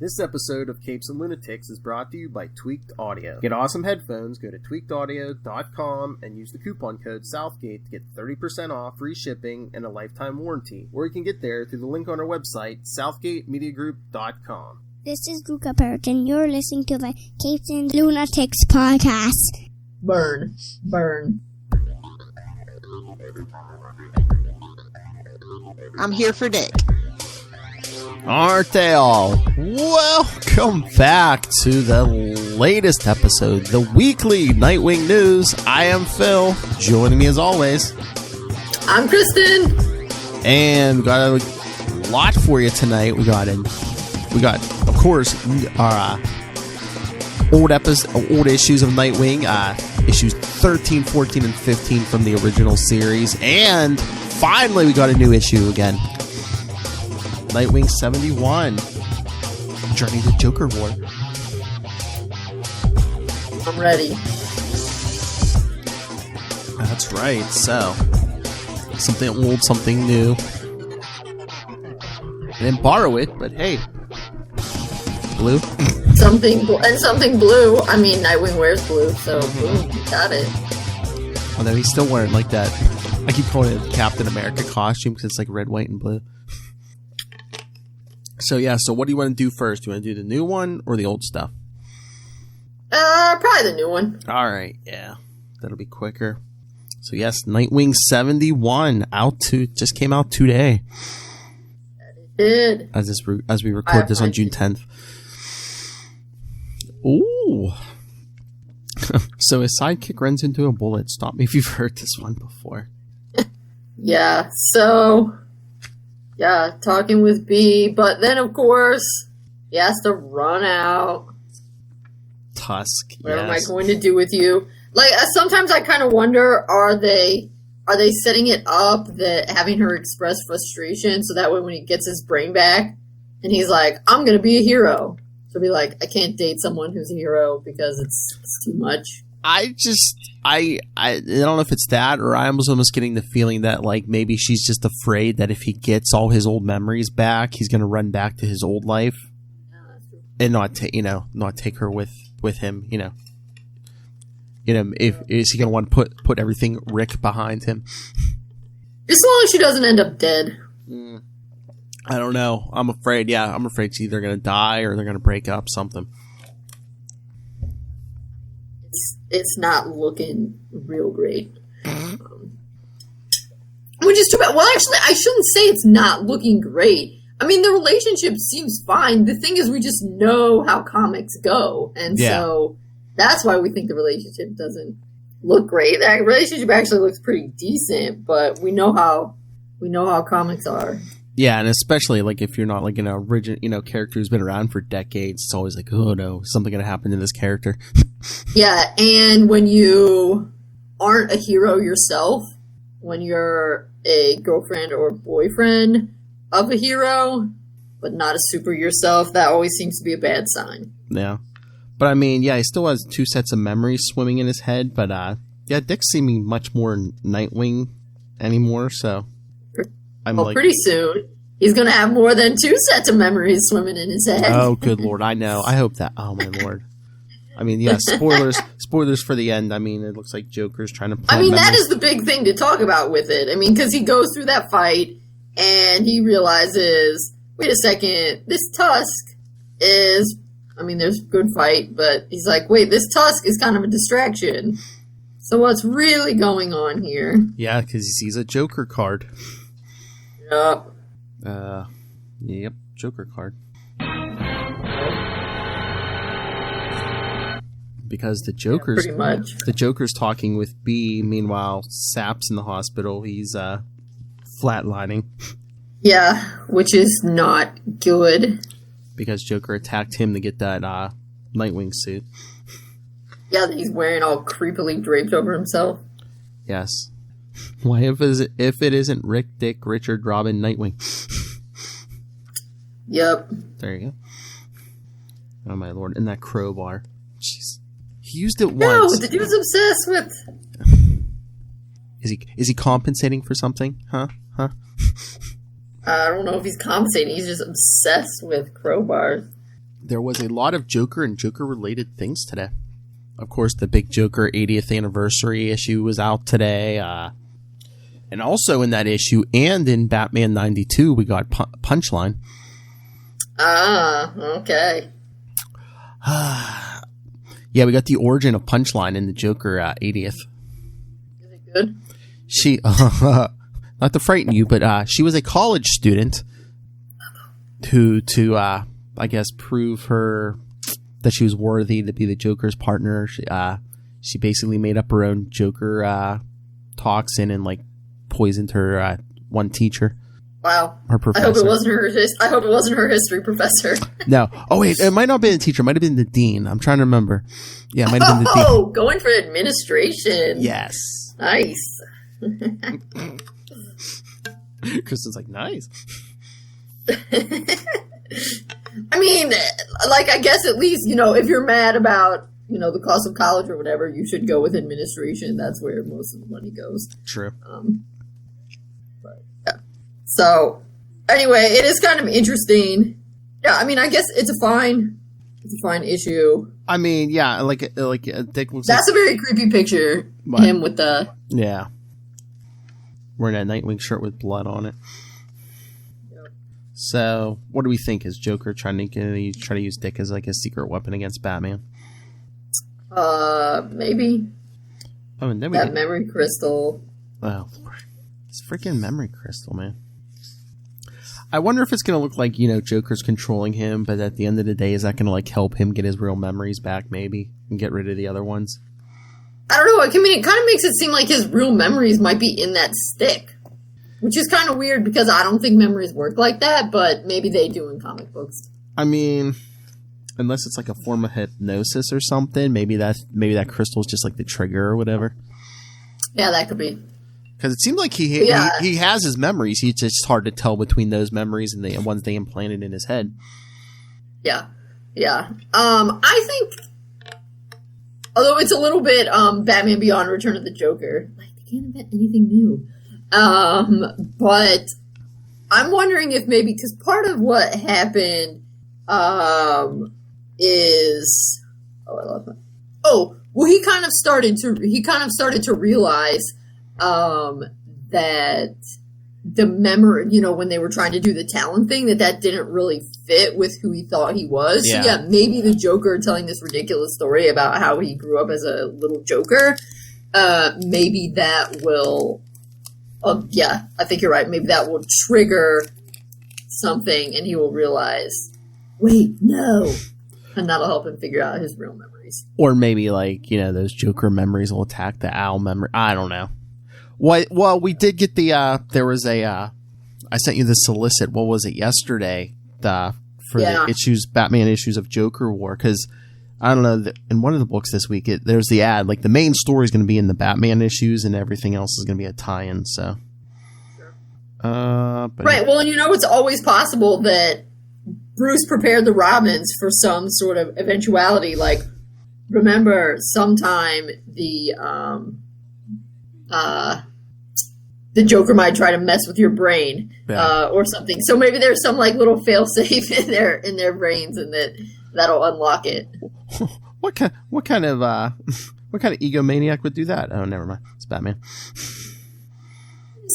This episode of Capes and Lunatics is brought to you by Tweaked Audio. Get awesome headphones, go to tweakedaudio.com and use the coupon code Southgate to get 30% off, free shipping, and a lifetime warranty. Or you can get there through the link on our website, southgatemediagroup.com. This is Perich, and you're listening to the Capes and Lunatics podcast. Burn. I'm here for Dick. Aren't they all? Welcome back to the latest episode, the weekly Nightwing News. I am Phil. Joining me as always, I'm Kristen. And we got a lot for you tonight. We got, of course, our old issues of Nightwing, issues 13, 14, and 15 from the original series, and finally we got a new issue again. Nightwing 71, Journey to Joker War. I'm ready. That's right. So, something old, something new. I didn't borrow it, but hey, blue. Something blue. I mean, Nightwing wears blue, so boom, you got it. Although he's still wearing like that. I keep calling it Captain America costume because it's like red, white, and blue. So yeah, so what do you want to do first? Do you want to do the new one or the old stuff? Probably the new one. Alright, yeah. That'll be quicker. So yes, Nightwing 71 just came out today. It did. As we record this on June 10th. Ooh. So his sidekick runs into a bullet. Stop me if you've heard this one before. Yeah, so... yeah, talking with B, but then of course he has to run out. Tusk. What am I going to do with you? Like sometimes I kind of wonder: are they setting it up that having her express frustration so that way when he gets his brain back and he's like, "I'm going to be a hero," she'll be like, "I can't date someone who's a hero because it's too much." I don't know if it's that, or I was almost getting the feeling that like maybe she's just afraid that if he gets all his old memories back, he's going to run back to his old life and not take her with him. Is he going to want to put everything Rick behind him? As long as she doesn't end up dead. I don't know. I'm afraid. Yeah, I'm afraid she's either going to die or they're going to break up something. It's not looking real great. Which is too bad. Well, actually, I shouldn't say it's not looking great. I mean, the relationship seems fine. The thing is, we just know how comics go. And so that's why we think the relationship doesn't look great. That relationship actually looks pretty decent, but we know how comics are. Yeah, and especially like if you're not like an original, character who's been around for decades, it's always like, oh no, is something going to happen to this character? Yeah, and when you aren't a hero yourself, when you're a girlfriend or boyfriend of a hero, but not a super yourself, that always seems to be a bad sign. Yeah, but I mean, yeah, he still has two sets of memories swimming in his head, but yeah, Dick's seeming much more Nightwing anymore, so. Pretty soon, he's going to have more than two sets of memories swimming in his head. Oh, good Lord. I know. I hope that. Oh, my Lord. I mean, yeah, spoilers for the end. I mean, it looks like Joker's trying to plant memories. That is the big thing to talk about with it. I mean, because he goes through that fight, and he realizes, wait a second, this Tusk is... I mean, there's a good fight, but he's like, wait, this Tusk is kind of a distraction. So what's really going on here? Yeah, because he sees a Joker card. Yep, Joker card. Because the Joker's talking with B. Meanwhile, Sap's in the hospital. He's flatlining. Yeah, which is not good. Because Joker attacked him to get that Nightwing suit. Yeah, that he's wearing all creepily draped over himself. Yes. Why if it isn't Rick, Dick, Richard, Robin, Nightwing? Yep. There you go. Oh my Lord! And that crowbar. Jeez. He used it once. No, the dude's obsessed with. Is he compensating for something? Huh? I don't know if he's compensating. He's just obsessed with crowbars. there was a lot of Joker and Joker-related things today. Of course, the big Joker 80th anniversary issue was out today. And also in that issue and in Batman 92, we got Punchline. Ah, okay. Yeah, we got the origin of Punchline in the Joker 80th. Is it good? She, not to frighten you, but she was a college student who, I guess, prove her that she was worthy to be the Joker's partner. She basically made up her own Joker toxin and like poisoned her one teacher. Wow. Her professor. I hope it wasn't her history professor. No. Oh wait, it might not have been the teacher. It might have been the dean. I'm trying to remember. Yeah, it might have been the dean. Oh, going for administration. Yes. Nice. Kristen's like, nice. I mean, like, I guess at least, if you're mad about, the cost of college or whatever, you should go with administration. That's where most of the money goes. True. But, yeah. So, anyway, it is kind of interesting. Yeah, I mean, I guess it's a fine issue. I mean, yeah, like Dick looks. That's a very creepy picture. What? Him with the wearing that Nightwing shirt with blood on it. So, what do we think? Is Joker trying to use Dick as like a secret weapon against Batman? Maybe. Oh, and then that memory crystal. Oh, it's freaking memory crystal, man. I wonder if it's going to look like, Joker's controlling him, but at the end of the day, is that going to like help him get his real memories back, maybe, and get rid of the other ones? I don't know. I mean, it kind of makes it seem like his real memories might be in that stick. Which is kind of weird because I don't think memories work like that, but maybe they do in comic books. I mean, unless it's like a form of hypnosis or something, maybe that crystal is just like the trigger or whatever. Yeah, that could be. Because it seems like he has his memories. It's just hard to tell between those memories and the ones they implanted in his head. Yeah. I think, although it's a little bit Batman Beyond Return of the Joker, like they can't invent anything new. But I'm wondering if maybe, because part of what happened, is, he kind of started to realize, that the memory, when they were trying to do the talent thing, that didn't really fit with who he thought he was. Yeah. So yeah, maybe the Joker telling this ridiculous story about how he grew up as a little Joker, maybe that will, yeah, I think you're right. Maybe that will trigger something and he will realize, wait, no. And that'll help him figure out his real memories. Or maybe, like, those Joker memories will attack the Owl memory. I don't know. Well, we did get there was I sent you the solicit, what was it, yesterday, the Batman issues of Joker War, because I don't know, in one of the books this week, there's the ad, like the main story is going to be in the Batman issues and everything else is going to be a tie-in, so. Sure. Right, well, and it's always possible that Bruce prepared the Robins for some sort of eventuality, like, remember, sometime the Joker might try to mess with your brain, or something. So maybe there's some like little failsafe in their brains, and that'll unlock it. What kind of egomaniac would do that? Oh, never mind. It's Batman.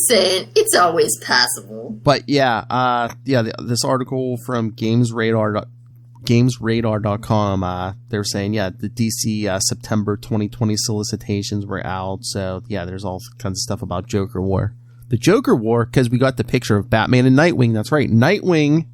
Saying it's always possible. But this article from GamesRadar.com, they're saying, the DC September 2020 solicitations were out. So, there's all kinds of stuff about Joker War. The Joker War, because we got the picture of Batman and Nightwing. That's right. Nightwing,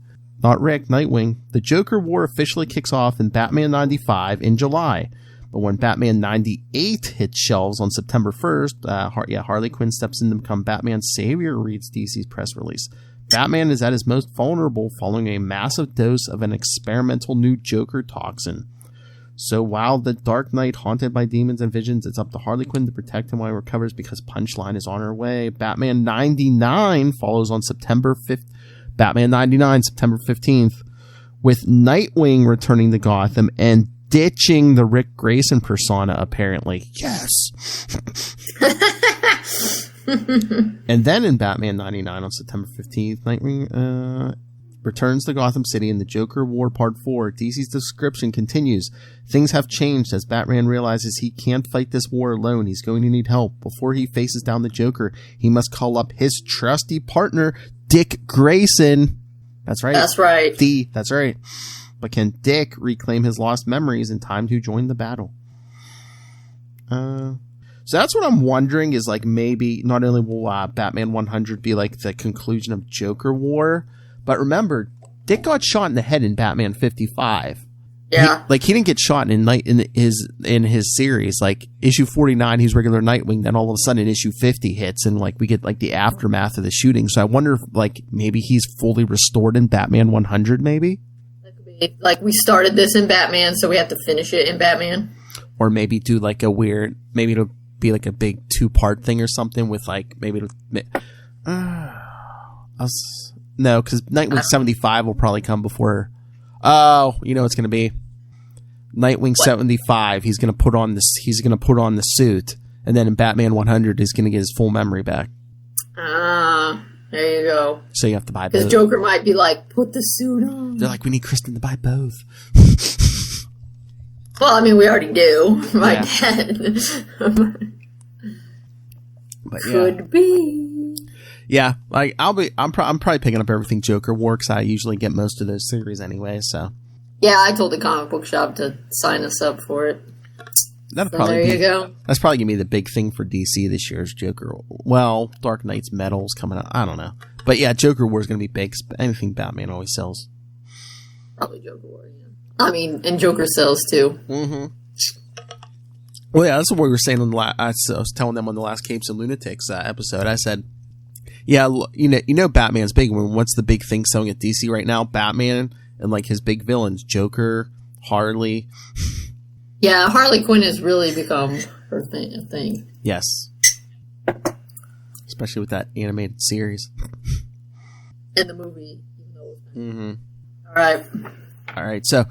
not Rick, Nightwing. The Joker War officially kicks off in Batman 95 in July. But when Batman 98 hits shelves on September 1st, Harley Quinn steps in to become Batman's savior, reads DC's press release. Batman is at his most vulnerable following a massive dose of an experimental new Joker toxin. So while the Dark Knight haunted by demons and visions, it's up to Harley Quinn to protect him while he recovers because Punchline is on her way. Batman 99 follows on September 5th. Batman 99, September 15th, with Nightwing returning to Gotham and ditching the Rick Grayson persona, apparently. Yes! And then in Batman 99 on September 15th, Nightwing returns to Gotham City in the Joker War Part 4. DC's description continues. Things have changed as Batman realizes he can't fight this war alone. He's going to need help. Before he faces down the Joker, he must call up his trusty partner, Dick Grayson. That's right. That's right. That's right. But can Dick reclaim his lost memories in time to join the battle? So that's what I'm wondering is, like, maybe not only will Batman 100 be like the conclusion of Joker War, but remember, Dick got shot in the head in Batman 55. Yeah. He didn't get shot in his series. Like, issue 49, he's regular Nightwing. Then all of a sudden, issue 50 hits, and like we get like the aftermath of the shooting. So I wonder if like maybe he's fully restored in Batman 100. Maybe. Like, we started this in Batman, so we have to finish it in Batman. Or maybe do like a weird, maybe it'll be like a big 2-part thing or something with like, maybe it'll, no, because Nightwing 75 will probably come before, you know what's going to be? Nightwing 75, he's going to put on the suit, and then in Batman 100, he's going to get his full memory back. There you go. So you have to buy both. Because Joker might be like, put the suit on. They're like, we need Kristen to buy both. Well, I mean, we already do. My dad. But Could be. Yeah, like I'm probably picking up everything Joker War because I usually get most of those series anyway. So. Yeah, I told the comic book shop to sign us up for it. There you go. That's probably gonna be the big thing for DC this year is Joker. Well, Dark Knight's Metal's coming out. I don't know, but yeah, Joker War is gonna be big. Anything Batman always sells. Probably Joker War. Yeah. I mean, and Joker sells too. Mm-hmm. Well, yeah, that's what we were saying on the I was telling them on the last Capes and Lunatics episode. I said, yeah, you know, Batman's big. What's the big thing selling at DC right now? Batman and like his big villains, Joker, Harley. Yeah, Harley Quinn has really become her thing. Yes. Especially with that animated series. And the movie. Mm-hmm. All right. So,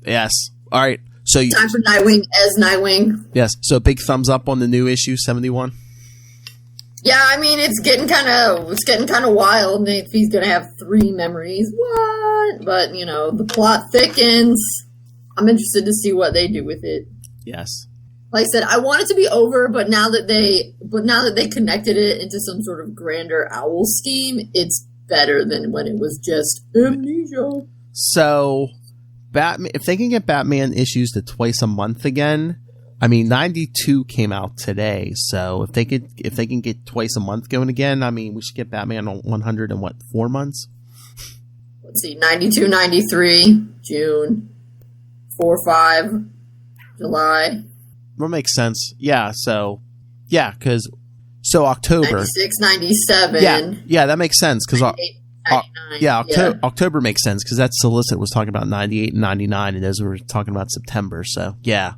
yes. All right. So time for Nightwing as Nightwing. Yes. So big thumbs up on the new issue 71. Yeah, I mean, it's getting kind of wild. If he's going to have 3 memories. What? But, you know, the plot thickens. I'm interested to see what they do with it. Yes. Like I said, I want it to be over, but now that they connected it into some sort of grander owl scheme, it's better than when it was just amnesia. So, Batman, if they can get Batman issues to twice a month again, I mean, 92 came out today, so if they can get twice a month going again, I mean, we should get Batman on 100 in 4 months? Let's see, 92, 93, June. 4-5, July. That makes sense. Yeah, because October. 96, 97. Yeah, that makes sense. Because October makes sense because that solicit was talking about 98 and 99, and those were talking about September. So, yeah.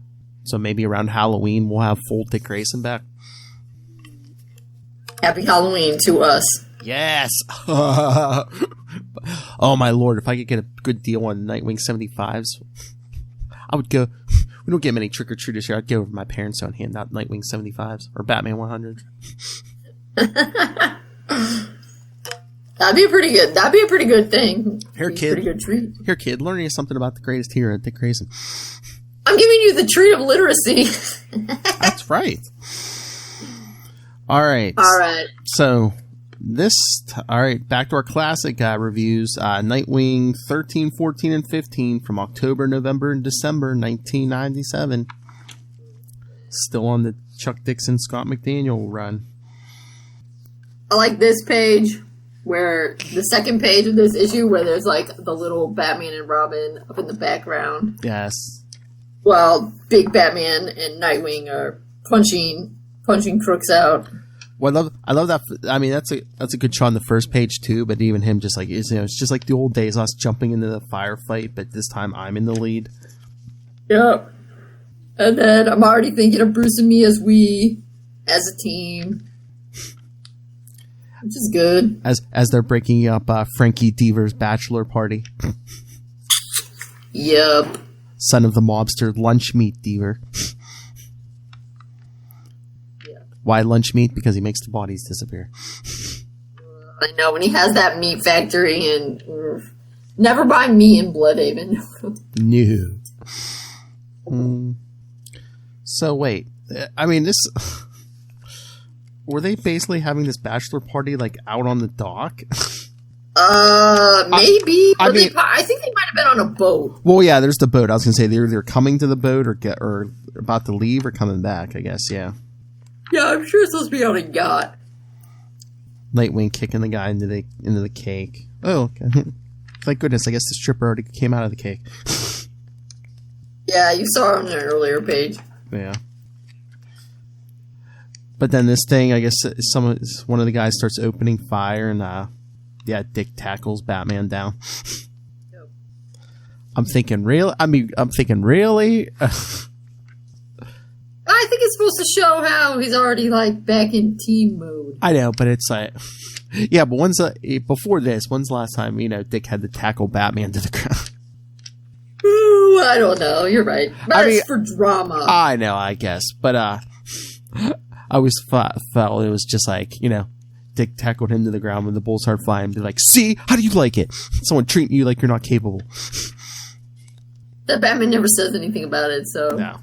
So maybe around Halloween we'll have full Dick Grayson back. Happy Halloween to us. Yes. Oh, my Lord. If I could get a good deal on Nightwing 75s, I would go. We don't get many trick-or-treaters here. I'd go over to my parents' house and hand out Nightwing 75s or Batman 100. That'd be a pretty good thing. Here, kid. Pretty good treat. Here, kid. Learn you something about the greatest hero, Dick Grayson. I'm giving you the treat of literacy. That's right. All right. So back to our classic reviews. Nightwing 13, 14, and 15 from October, November, and December 1997. Still on the Chuck Dixon, Scott McDaniel run. I like this page, where the second page of this issue, where there's like the little Batman and Robin up in the background. Yes. Well, big Batman and Nightwing are punching crooks out. Well, I love that. I mean, that's a good shot on the first page too. But even him, just like it's just like the old days, us jumping into the firefight, but this time I'm in the lead. Yep. And then I'm already thinking of Bruce and me as a team, which is good. As they're breaking up Frankie Deaver's bachelor party. Yep. Son of the mobster, lunch meat Deaver. Why lunch meat? Because he makes the bodies disappear. I know, when he has that meat factory and never buy meat in Bloodhaven. No. So wait, I mean, this. Were they basically having this bachelor party like out on the dock? Maybe. I think they might have been on a boat. Well, yeah, there's the boat. I was gonna say they're either coming to the boat or about to leave or coming back. I guess, yeah. Yeah, I'm sure it's supposed to be on a yacht. Nightwing kicking the guy into the cake. Oh, okay. Thank goodness. I guess the stripper already came out of the cake. Yeah, you saw him in an earlier page. Yeah. But then this thing, I guess, one of the guys starts opening fire, and Dick tackles Batman down. Yep. I'm thinking, really? I think it's supposed to show how he's already like back in team mode. I know, but it's like, yeah. But before this, when's the last time Dick had to tackle Batman to the ground? Ooh, I don't know. You're right. But it's for drama. I know, I guess, but I always felt it was just like Dick tackled him to the ground when the bullets started flying. Be like, see, how do you like it? Someone treating you like you're not capable. That Batman never says anything about it, so no.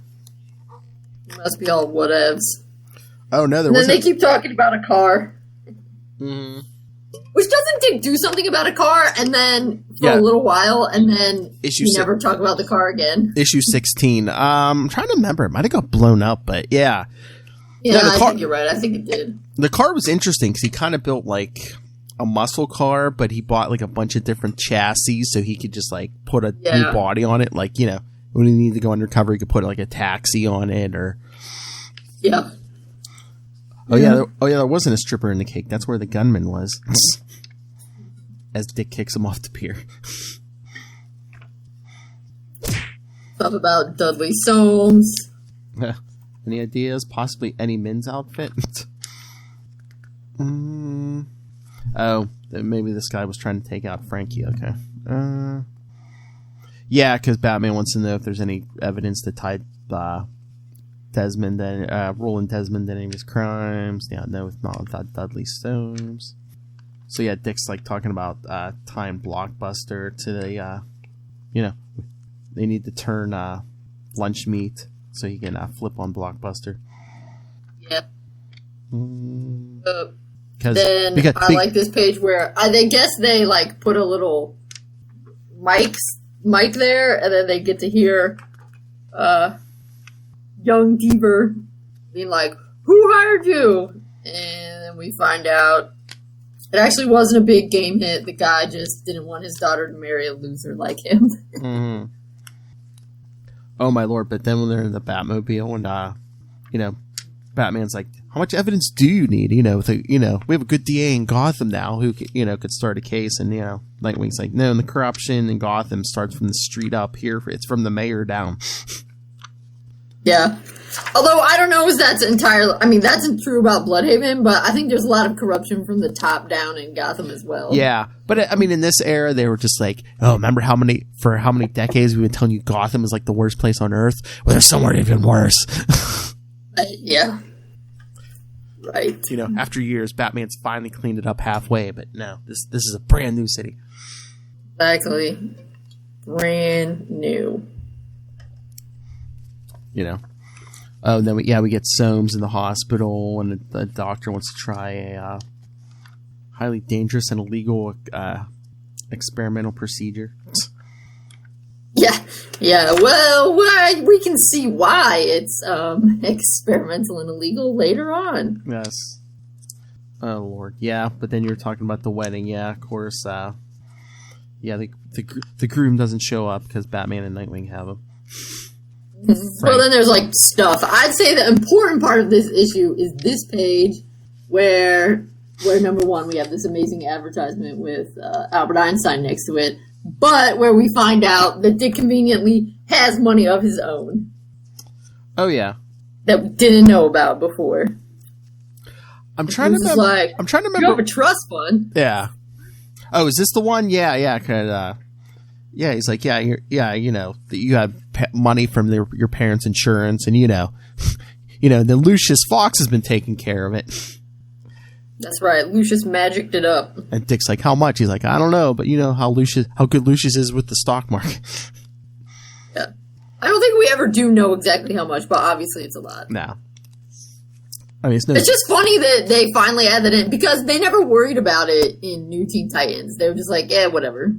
It must be all whatevs. Oh no, then they keep talking about a car. Mm-hmm. Which doesn't Dick do something about a car, and then for a little while, and then never talk about the car again. Issue 16. I'm trying to remember. It might have got blown up, but yeah. Yeah, I think you're right. I think it did. The car was interesting because he kind of built like a muscle car, but he bought like a bunch of different chassis so he could just like put a new body on it. Like, when he needed to go undercover, he could put like a taxi on it or. Yeah. Oh yeah, there wasn't a stripper in the cake. That's where the gunman was. As Dick kicks him off the pier. Stuff about Dudley Soames. Any ideas? Possibly Eddie Min's outfit? Oh, maybe this guy was trying to take out Frankie. Okay. Yeah, because Batman wants to know if there's any evidence to tie Roland Desmond to any of his crimes. Yeah, no, it's not without Dudley Soames. So yeah, Dick's like talking about tying Blockbuster to the, they need to turn lunch meat so he can flip on Blockbuster. Yep. I like this page where I guess they like put a little mic there, and then they get to hear young Deaver being like, "Who hired you?" And then we find out it actually wasn't a big game hit. The guy just didn't want his daughter to marry a loser like him. Mm-hmm. Oh my lord! But then when they're in the Batmobile and Batman's like, "How much evidence do you need? We have a good DA in Gotham now who could start a case." And Nightwing's like, "No, and the corruption in Gotham starts from the street up here. It's from the mayor down." Yeah. Although I don't know if that's entirely. I mean, that's true about Bloodhaven, but I think there's a lot of corruption from the top down in Gotham as well. Yeah, but I mean, in this era, they were just like, "Oh, remember how many decades we've been telling you Gotham is like the worst place on earth? Well, there's somewhere even worse." Yeah. Right. After years, Batman's finally cleaned it up halfway, but no, this is a brand new city. Exactly. Brand new. Oh, and then we get Soames in the hospital, and the doctor wants to try a highly dangerous and illegal experimental procedure. Yeah. Well, we can see why it's experimental and illegal later on. Yes. Oh Lord, yeah. But then you were talking about the wedding. Yeah, of course. The groom doesn't show up because Batman and Nightwing have him. Right. Well, then there's like stuff. I'd say the important part of this issue is this page where number one, we have this amazing advertisement with Albert Einstein next to it, but where we find out that Dick conveniently has money of his own. Oh yeah, that we didn't know about before. I'm trying to remember. You have a trust fund. Yeah. Oh, is this the one? Yeah. Cause, yeah, he's like, that you have money from your parents' insurance, and then Lucius Fox has been taking care of it. That's right. Lucius magicked it up. And Dick's like, how much? He's like, I don't know, but you know how good Lucius is with the stock market. Yeah. I don't think we ever do know exactly how much, but obviously it's a lot. No. I mean, it's just funny that they finally add that in, because they never worried about it in New Teen Titans. They were just like, whatever.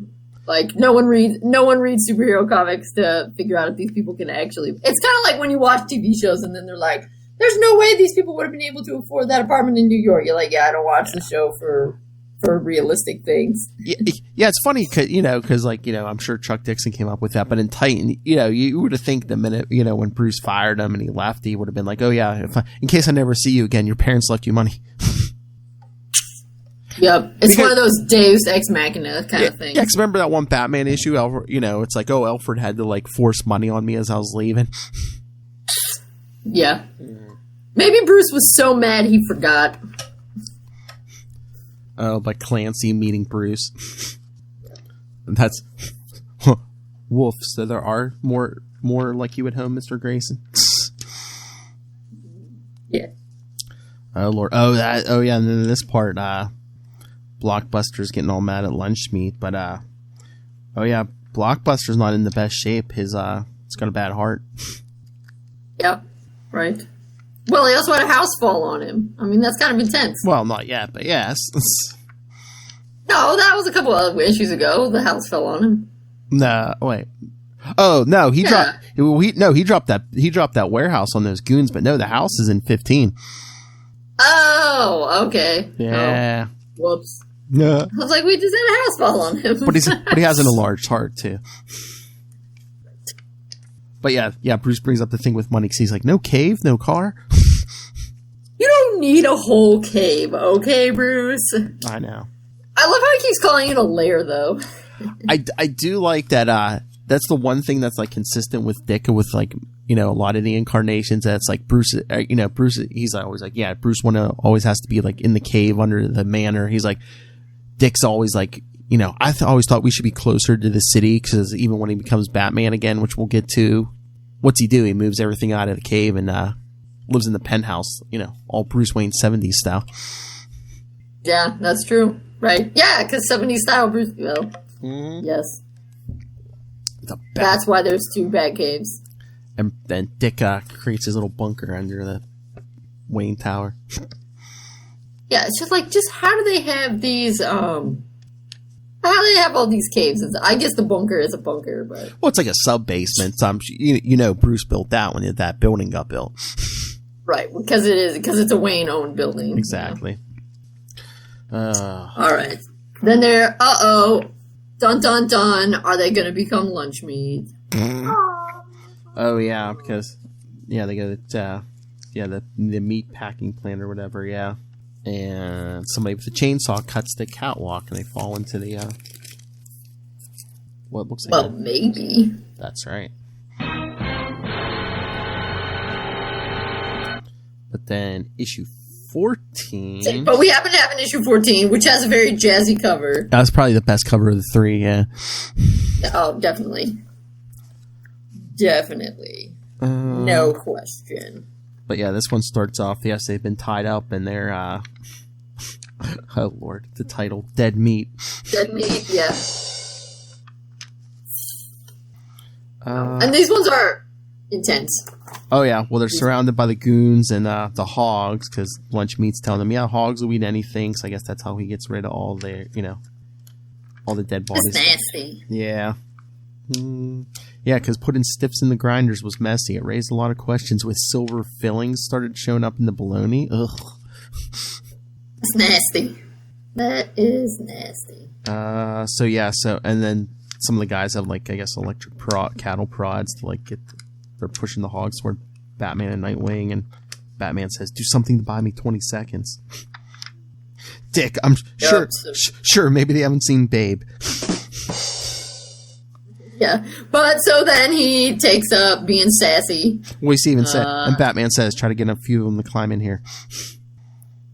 Like, no one reads superhero comics to figure out if these people can actually... It's kind of like when you watch TV shows and then they're like, there's no way these people would have been able to afford that apartment in New York. You're like, I don't watch the show for realistic things. Yeah, it's funny, because I'm sure Chuck Dixon came up with that, but in Titan, you would have think the minute, when Bruce fired him and he left, he would have been like, oh yeah, in case I never see you again, your parents left you money. Yep. It's one of those Deus Ex Machina kind of things. Yeah, because remember that one Batman issue, it's like, oh, Alfred had to like force money on me as I was leaving. Yeah. Maybe Bruce was so mad he forgot. Oh, but Clancy meeting Bruce. That's Wolf. So there are more like you at home, Mr. Grayson. Yeah. Oh Lord. Oh yeah. And then this part, Blockbuster's getting all mad at lunch meat, but oh yeah, Blockbuster's not in the best shape. He's got a bad heart. Yep. Right. Well, he also had a house fall on him. I mean, that's kind of intense. Well, not yet, but yes. No, that was a couple of issues ago. The house fell on him. No, wait. Oh no, he dropped that warehouse on those goons, but no, the house is in 15. Oh, okay. Yeah. Oh, whoops. No. I was like, we just had a house fall on him. but he has an enlarged heart too. But yeah, Bruce brings up the thing with money because he's like, no cave, no car. You don't need a whole cave, okay, Bruce? I know. I love how he keeps calling it a lair, though. I do like that. That's the one thing that's like consistent with Dick, with like, a lot of the incarnations. That's like Bruce. Bruce. He's always like, yeah, Bruce always has to be like in the cave under the manor. He's like, Dick's always like, I always thought we should be closer to the city, because even when he becomes Batman again, which we'll get to, what's he do? He moves everything out of the cave and lives in the penthouse, all Bruce Wayne 70s style. Yeah, that's true. Right. Yeah, because 70s style Bruce, yes. That's why there's two Batcaves. And then Dick creates his little bunker under the Wayne Tower. Yeah, it's just how do they have these, how do they have all these caves? I guess the bunker is a bunker, but... Well, it's like a sub-basement. Bruce built that when that building got built. Right, because it's a Wayne-owned building. Exactly. All right. Then they're, dun dun dun, are they going to become lunch meat? Oh, yeah, because, they go to, the meat packing plant or whatever, yeah. And somebody with a chainsaw cuts the catwalk and they fall into the, what looks like... Well, maybe. That's right. But then issue 14... But we happen to have an issue 14, which has a very jazzy cover. That's probably the best cover of the three, yeah. Oh, definitely. Definitely. No question. But yeah, this one starts off, yes, they've been tied up and they're, oh Lord, the title, Dead Meat. Dead Meat, yeah. And these ones are intense. Oh yeah, well they're surrounded by the goons and the hogs, because Lunch Meat's telling them, yeah, hogs will eat anything, so I guess that's how he gets rid of all their, all the dead bodies. That's nasty. Yeah. Yeah, because putting stiffs in the grinders was messy. It raised a lot of questions with silver fillings started showing up in the bologna. Ugh. It's nasty. That is nasty. And then some of the guys have, like, I guess, electric cattle prods to, like, they're pushing the hogs toward Batman and Nightwing, and Batman says, do something to buy me 20 seconds. Dick, I'm sure, maybe they haven't seen Babe. Yeah, but so then he takes up being sassy. Well, even said, and Batman says, try to get a few of them to climb in here.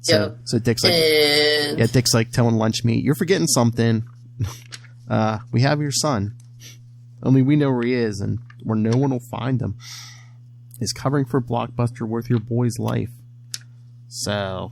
So Dick's like, Dick's like telling Lunch Meat, you're forgetting something. We have your son. Only we know where he is, and where no one will find him. Is covering for Blockbuster worth your boy's life? So,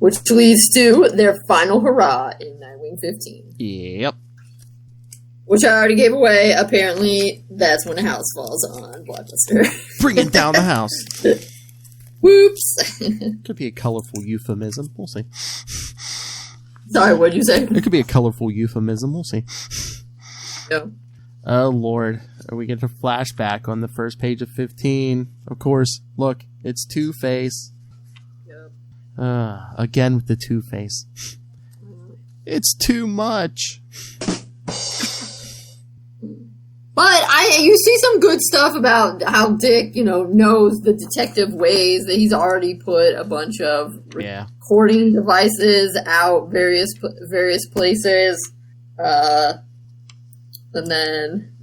which leads to their final hurrah in Nightwing 15. Yep. Which I already gave away. Apparently, that's when a house falls on Blockbuster. Bring it down the house. Whoops. Could be a colorful euphemism. We'll see. Sorry, what'd you say? It could be a colorful euphemism. We'll see. Yeah. Oh, Lord. We get a flashback on the first page of 15. Of course. Look, it's Two-Face. Yep. Again with the Two-Face. It's too much. But you see some good stuff about how Dick, knows the detective ways, that he's already put a bunch of recording devices out various places. And then,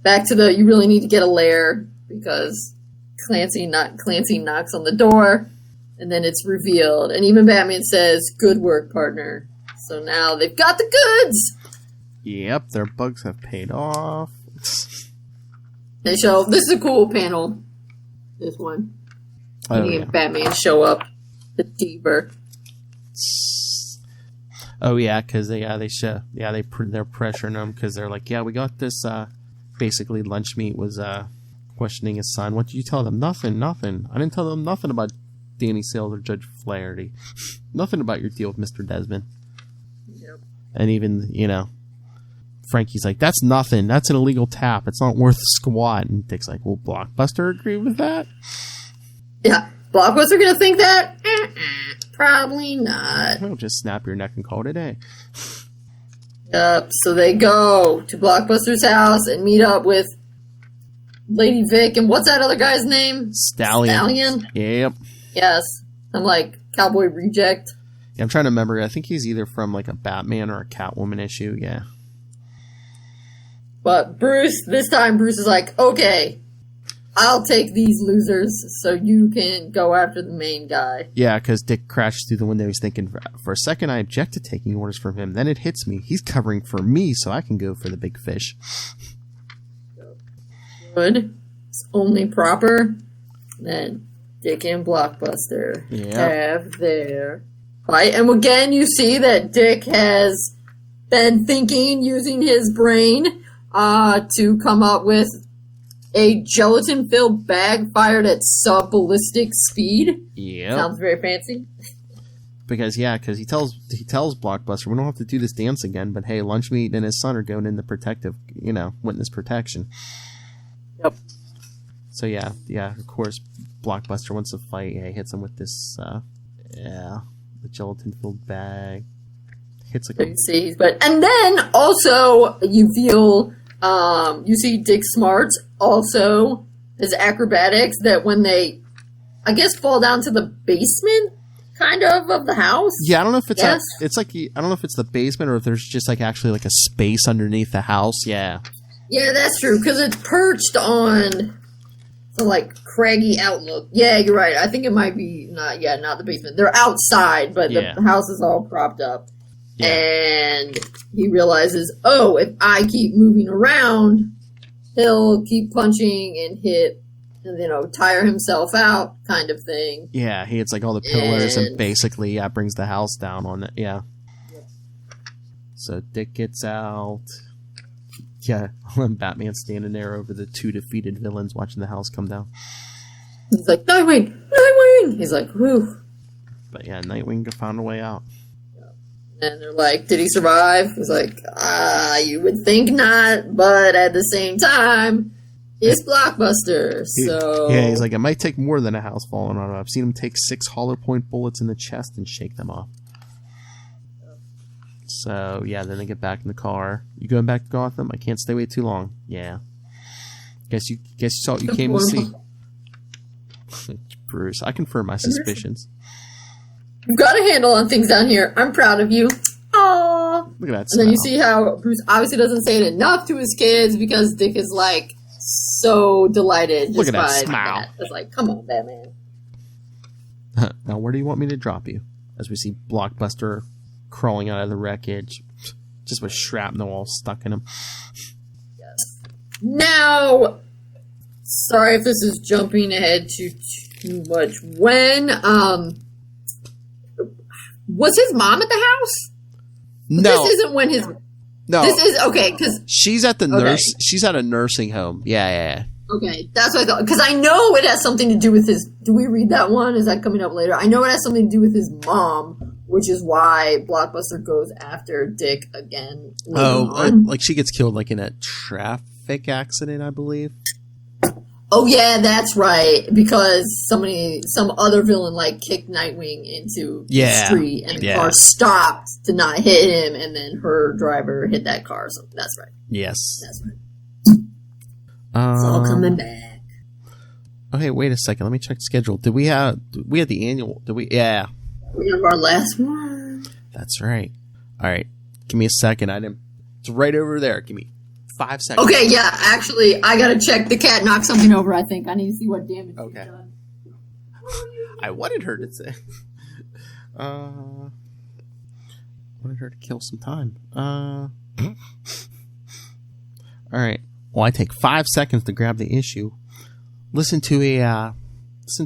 back to you really need to get a lair because Clancy knocks on the door and then it's revealed. And even Batman says, "Good work, partner." So now they've got the goods. Yep, their bugs have paid off. They show, this is a cool panel. This one. And Batman show up. The Deaver. Oh yeah, because they're pressuring him because they're like, yeah, we got this. Basically, Lunchmeat was questioning his son. What did you tell them? Nothing. I didn't tell them nothing about Danny Sales or Judge Flaherty. Nothing about your deal with Mr. Desmond. Yep. And even Frankie's like, that's nothing. That's an illegal tap. It's not worth squat. And Dick's like, will Blockbuster agree with that? Yeah. Blockbuster gonna think that? Probably not. Well, just snap your neck and call it a day. Yep. So they go to Blockbuster's house and meet up with Lady Vic and what's that other guy's name? Stallion. Yep. Yes. I'm like, Cowboy Reject. Yeah, I'm trying to remember. I think he's either from like a Batman or a Catwoman issue. Yeah. But this time Bruce is like, okay, I'll take these losers so you can go after the main guy. Yeah, because Dick crashed through the window. He's thinking, for a second, I object to taking orders from him. Then it hits me. He's covering for me so I can go for the big fish. Good. It's only proper. Then Dick and Blockbuster have their fight. And again, you see that Dick has been thinking, using his brain, to come up with a gelatin-filled bag fired at sub-ballistic speed. Yeah. Sounds very fancy. Because he tells Blockbuster, we don't have to do this dance again, but hey, Lunchmeat and his son are going in the protective, witness protection. Yep. So yeah, of course, Blockbuster wants to fight. Yeah, he hits him with this, the gelatin-filled bag. Hits like and then also you feel, you see Dick Smarts also his acrobatics that when they, I guess, fall down to the basement kind of the house. Yeah, I don't know if it's I don't know if it's the basement or if there's just like actually like a space underneath the house. Yeah. Yeah, that's true because it's perched on the like craggy outlook. Yeah, you're right. I think it might be not the basement. They're outside, but the house is all propped up. Yeah. And he realizes, if I keep moving around, he'll keep punching and hit and, tire himself out kind of thing. Yeah, he hits like all the pillars and basically, brings the house down on it. Yeah. Yep. So Dick gets out. Yeah, Batman's standing there over the two defeated villains watching the house come down. He's like, Nightwing! He's like, whew. But yeah, Nightwing found a way out. And they're like, did he survive? He's like, you would think not, but at the same time, it's Blockbuster, so... Yeah, he's like, it might take more than a house falling on him. I've seen him take 6 hollow point bullets in the chest and shake them off. So, yeah, then they get back in the car. You going back to Gotham? I can't stay away too long. Yeah. Guess you saw what you came to see. Bruce, I confirm my suspicions. You've got a handle on things down here. I'm proud of you. Aww. Look at that smile. And then you see how Bruce obviously doesn't say it enough to his kids because Dick is like so delighted. Look at that smile. That. It's like, come on, Batman. Now, where do you want me to drop you? As we see Blockbuster crawling out of the wreckage, just with shrapnel all stuck in him. Yes. Now, sorry if this is jumping ahead too much. When Was his mom at the house? No. This isn't when his... No. This is... Okay, because... She's at the nurse... She's at a nursing home. Yeah. Okay, that's what I thought. Because I know it has something to do with his... Do we read that one? Is that coming up later? I know it has something to do with his mom, which is why Blockbuster goes after Dick again. Like she gets killed like in a traffic accident, I believe. Oh yeah, that's right. Because some other villain like kicked Nightwing into the street, and the car stopped to not hit him, and then her driver hit that car. So that's right. Yes, that's right. It's all coming back. Okay, wait a second. Let me check the schedule. We had the annual? Yeah. We have our last one. That's right. All right, give me a second. It's right over there. Give me 5 seconds. Okay, yeah, actually, I gotta check. The cat knocked something over, I think. I need to see what damage she's done. I wanted her to say. Wanted her to kill some time. All right. Well, I take 5 seconds to grab the issue. Listen to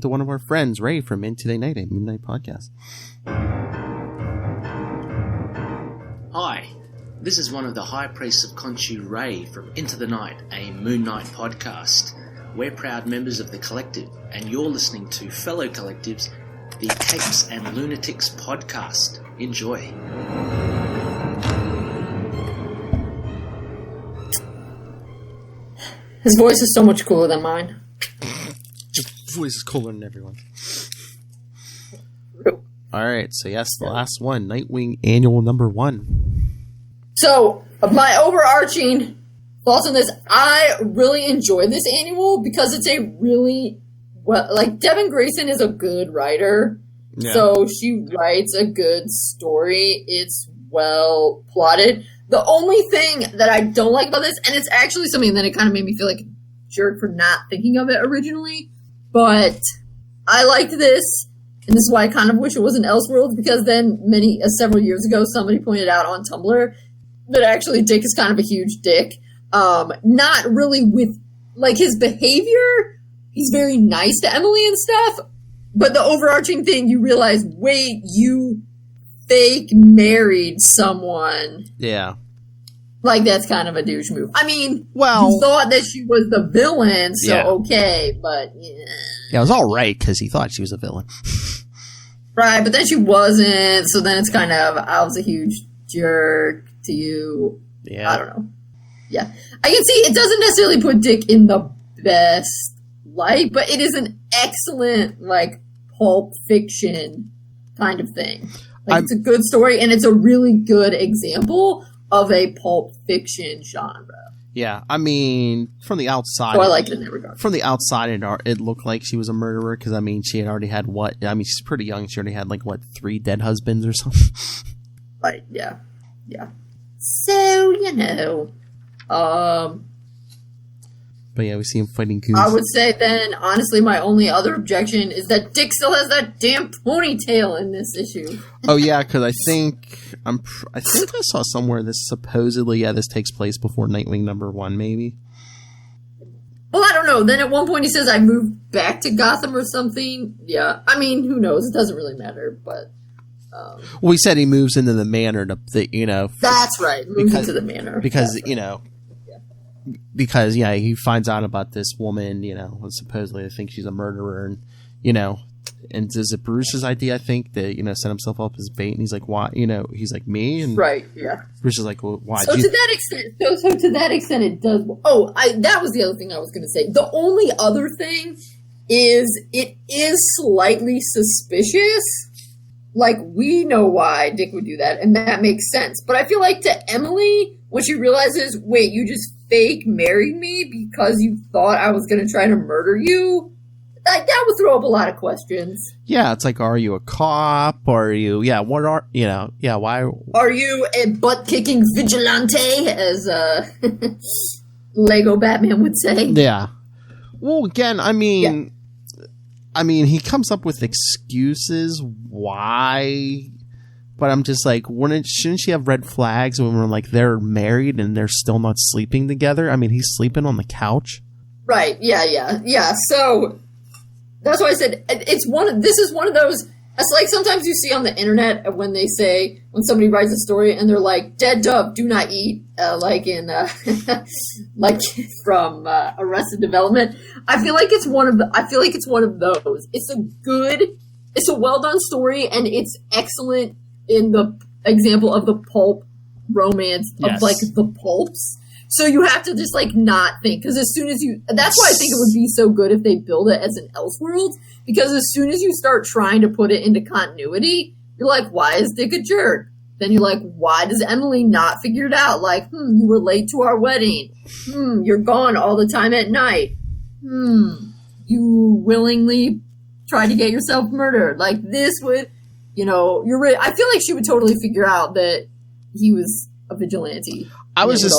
one of our friends, Ray from Into the Night, a Moon Knight podcast. Hi. This is one of the High Priests of Khonshu, Ray, from Into the Night, a Moon Knight podcast. We're proud members of the Collective, and you're listening to fellow collectives, the Capes and Lunatics podcast. Enjoy. His voice is so much cooler than mine. His voice is cooler than everyone's. Alright, so yes, the last one, Nightwing Annual number 1. So, my overarching thoughts on this, I really enjoy this annual because it's a really, Devin Grayson is a good writer. Yeah. So she writes a good story. It's well plotted. The only thing that I don't like about this, and it's actually something that it kind of made me feel like a jerk for not thinking of it originally, but I liked this, and this is why I kind of wish it wasn't Elseworlds, because then several years ago, somebody pointed out on Tumblr that actually Dick is kind of a huge dick. Not really with, his behavior. He's very nice to Emily and stuff. But the overarching thing, you realize, wait, you fake married someone. Yeah. That's kind of a douche move. I mean, you thought that she was the villain, so okay, but yeah. Yeah, it was all right, because he thought she was a villain. Right, but then she wasn't, so then it's kind of, I was a huge jerk to you. Yeah. I don't know. Yeah. I can see it doesn't necessarily put Dick in the best light, but it is an excellent, Pulp Fiction kind of thing. It's a good story, and it's a really good example of a Pulp Fiction genre. Yeah, I mean, from the outside... So I like it in that regard. From the outside, it looked like she was a murderer, because, I mean, she had already had she's pretty young. She already had, 3 dead husbands or something. Right, yeah. Yeah. So, But yeah, we see him fighting Goose. I would say then, honestly, my only other objection is that Dick still has that damn ponytail in this issue. Oh yeah, because I think I saw somewhere this supposedly this takes place before Nightwing number 1, maybe. Well, I don't know. Then at one point he says, "I moved back to Gotham" or something. Yeah, I mean, who knows? It doesn't really matter. But well, he said he moves into the manor That's right, moves into the manor because Because he finds out about this woman, and supposedly I think she's a murderer, and and is it Bruce's idea? I think that set himself up as bait, and he's like, why? He's like, me, and right, yeah. Bruce is like, well, why? So to that extent, it does. Oh, that was the other thing I was going to say. The only other thing is it is slightly suspicious. We know why Dick would do that, and that makes sense. But I feel like to Emily, when she realizes, wait, you just fake married me because you thought I was going to try to murder you, that would throw up a lot of questions. Yeah, it's like, are you a cop? Are you, what are, why? Are you a butt-kicking vigilante, as Lego Batman would say? Yeah. Well, again, I mean, he comes up with excuses why, but I'm just like, shouldn't she have red flags when we're they're married and they're still not sleeping together? I mean, he's sleeping on the couch. Right. Yeah. So that's why I said this is one of those It's like sometimes you see on the internet when they say, when somebody writes a story and they're like, dead dove, do not eat, like in, like from Arrested Development. I feel like it's one of those. It's a well done story, and it's excellent in the example of the pulp romance of like the pulps. So you have to just like not think, because as soon as that's why I think it would be so good if they build it as an Elseworlds, because as soon as you start trying to put it into continuity, you're like, why is Dick a jerk? Then you're like, why does Emily not figure it out? Like, you were late to our wedding. You're gone all the time at night. You willingly tried to get yourself murdered. Like, this would, you're right. I feel like she would totally figure out that he was a vigilante. I was just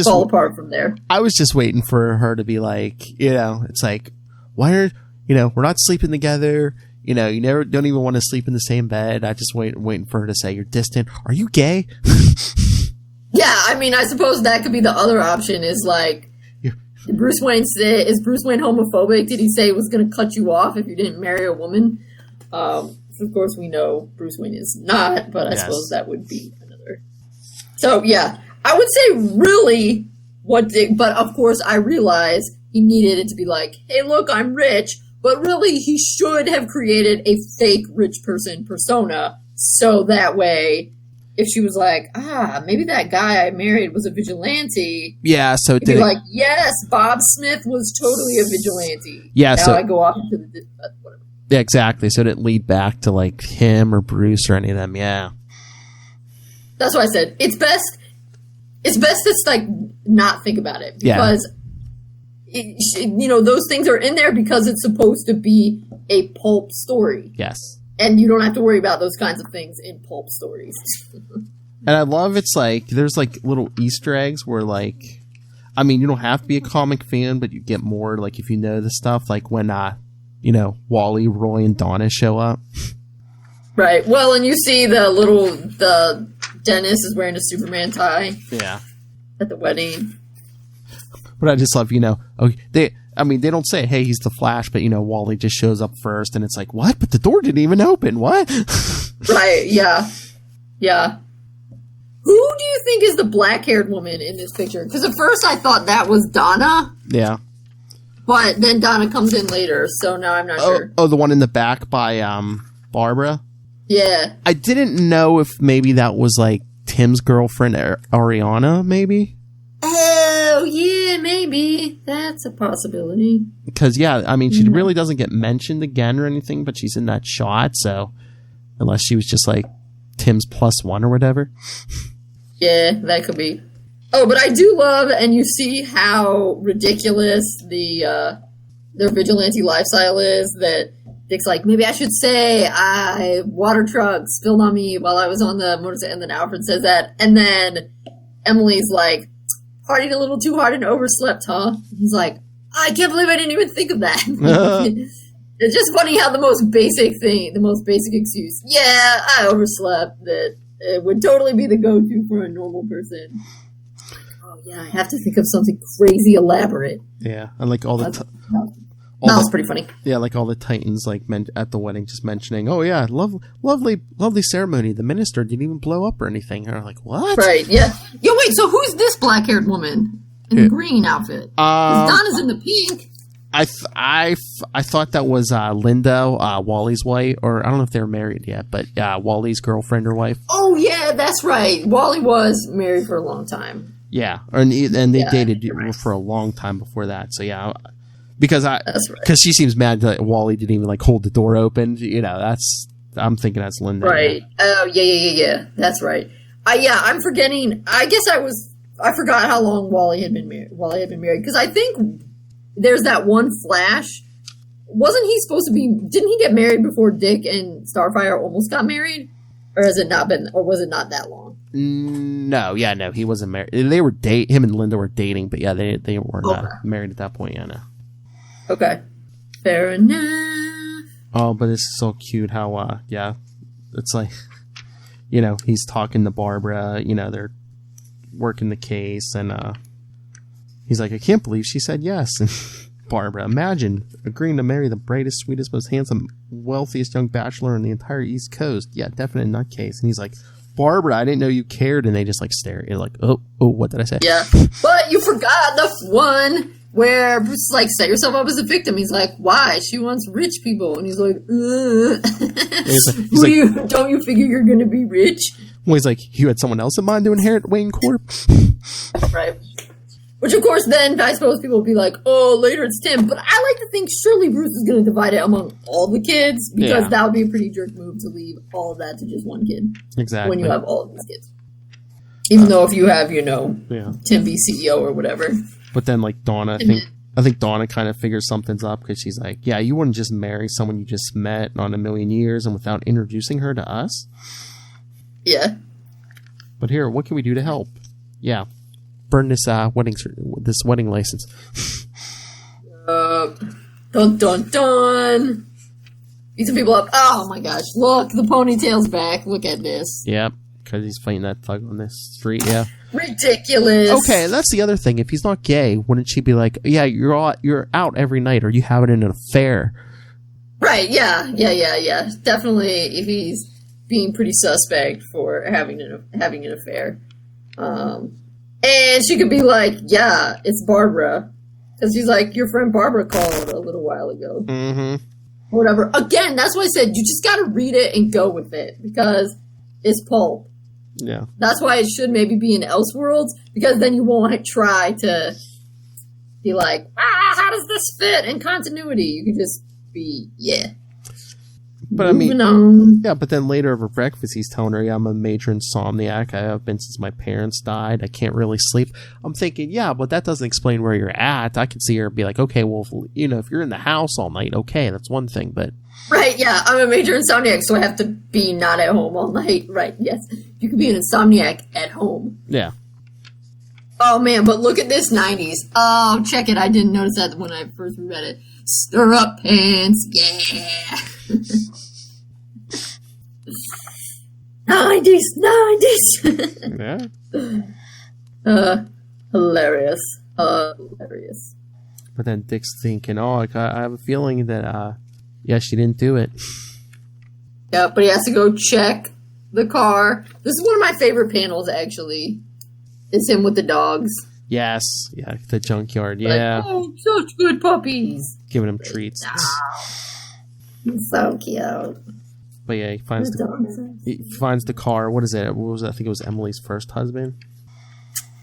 fall apart from there. I was just waiting for her to be like, it's like, why are, we're not sleeping together. You don't even want to sleep in the same bed. I just waiting for her to say, you're distant. Are you gay? Yeah, I mean, I suppose that could be the other option. Is like, is Bruce Wayne homophobic? Did he say he was going to cut you off if you didn't marry a woman? Of course, we know Bruce Wayne is not, but I suppose that would be another. So yeah. I would say really but of course I realize he needed it to be like, hey, look, I'm rich. But really, he should have created a fake rich person persona. So that way, if she was like, maybe that guy I married was a vigilante. Yeah, so it'd be like, yes, Bob Smith was totally a vigilante. Yeah, now I go off into the whatever. Yeah, exactly. So it didn't lead back to like him or Bruce or any of them. Yeah. That's why I said it's best to like not think about it, because those things are in there because it's supposed to be a pulp story. Yes, and you don't have to worry about those kinds of things in pulp stories. And I love it's like there's like little Easter eggs where like, I mean, you don't have to be a comic fan, but you get more like if you know the stuff, like when Wally, Roy, and Donna show up. Right. Well, and you see the Dennis is wearing a Superman tie. Yeah. At the wedding. But I just love, they don't say, hey, he's the Flash, but, Wally just shows up first, and it's like, what? But the door didn't even open. What? Right, yeah. Yeah. Who do you think is the black-haired woman in this picture? Because at first I thought that was Donna. Yeah. But then Donna comes in later, so now I'm not sure. Oh, the one in the back by Barbara? Yeah. I didn't know if maybe that was like Tim's girlfriend, Ariana, maybe? Oh, yeah, maybe. That's a possibility. Because, she really doesn't get mentioned again or anything, but she's in that shot, so unless she was just like Tim's +1 or whatever. Yeah, that could be. Oh, but I do love, and you see how ridiculous their vigilante lifestyle is, that Dick's like, maybe I should say water truck spilled on me while I was on the motorcycle, and then Alfred says that, and then Emily's like, partied a little too hard and overslept, huh? He's like, I can't believe I didn't even think of that. It's just funny how the most basic excuse, yeah, I overslept, that it would totally be the go-to for a normal person. Oh yeah, I have to think of something crazy elaborate. Yeah, and like all the that was pretty funny. Yeah, like all the Titans like at the wedding just mentioning, oh yeah, lovely ceremony. The minister didn't even blow up or anything. And I'm like, what? Right, yeah. Yo, wait, so who's this black-haired woman in the green outfit? Donna's in the pink. I thought that was Linda, Wally's wife, or I don't know if they were married yet, but Wally's girlfriend or wife. Oh yeah, that's right. Wally was married for a long time. Yeah, and they dated for a long time before that. So yeah. Because she seems mad that Wally didn't even like hold the door open. I'm thinking that's Linda. Right. Oh yeah. That's right. I'm forgetting. I guess I forgot how long Wally had been married. Because I think there's that one Flash. Wasn't he supposed to be? Didn't he get married before Dick and Starfire almost got married? Or has it not been? Or was it not that long? No, he wasn't married. They were him and Linda were dating, but yeah, they weren't married at that point. Yeah, no. Okay. Fair enough. Oh, but it's so cute how, it's like, he's talking to Barbara, they're working the case, and he's like, I can't believe she said yes. And Barbara, imagine agreeing to marry the brightest, sweetest, most handsome, wealthiest young bachelor on the entire East Coast. Yeah, definite nutcase. And he's like, Barbara, I didn't know you cared. And they just like stare. You're like, oh, what did I say? Yeah, but you forgot the one where Bruce is like, set yourself up as a victim. He's like, why? She wants rich people. And he's like, don't you figure you're going to be rich? Well, he's like, you had someone else in mind to inherit Wayne Corp? Right. Which, of course, then I suppose people will be like, oh, later it's Tim. But I like to think surely Bruce is going to divide it among all the kids, because that would be a pretty jerk move to leave all of that to just one kid. Exactly. When you have all of these kids. Even though if you have, Tim be CEO or whatever. But then, like, Donna, I think Donna kind of figures something's up, because she's like, yeah, you wouldn't just marry someone you just met not in a million years and without introducing her to us? Yeah. But here, what can we do to help? Yeah. Burn this wedding license. Dun dun dun. Beat some people up. Oh my gosh! Look, the ponytail's back. Look at this. Yep, because he's fighting that thug on this street. Yeah. Ridiculous. Okay, that's the other thing. If he's not gay, wouldn't she be like, yeah, you're out every night, or you have it in an affair? Right. Yeah. Definitely, if he's being pretty suspect for having an affair. And she could be like, yeah, it's Barbara. Because she's like, your friend Barbara called a little while ago. Mm-hmm. Whatever. Again, that's why I said you just got to read it and go with it. Because it's pulp. Yeah. That's why it should maybe be in Elseworlds. Because then you won't try to be like, how does this fit in continuity? You can just be, yeah. But I mean, yeah, but then later over breakfast, he's telling her, yeah, I'm a major insomniac. I have been since my parents died. I can't really sleep. I'm thinking, yeah, but that doesn't explain where you're at. I could see her be like, okay, well, if you're in the house all night, okay, that's one thing, but... Right, yeah, I'm a major insomniac, so I have to be not at home all night. Right, yes. You could be an insomniac at home. Yeah. Oh, man, but look at this 90s. Oh, check it. I didn't notice that when I first read it. Stir up pants, yeah. 90s. Yeah. Hilarious. But then Dick's thinking, I have a feeling that, she didn't do it. Yeah, but he has to go check the car. This is one of my favorite panels, actually. It's him with the dogs. Yes. Yeah, the junkyard. Yeah. Oh, such good puppies. Giving him treats. So cute. But yeah, he finds the car. What is it? What was it? I think it was Emily's first husband.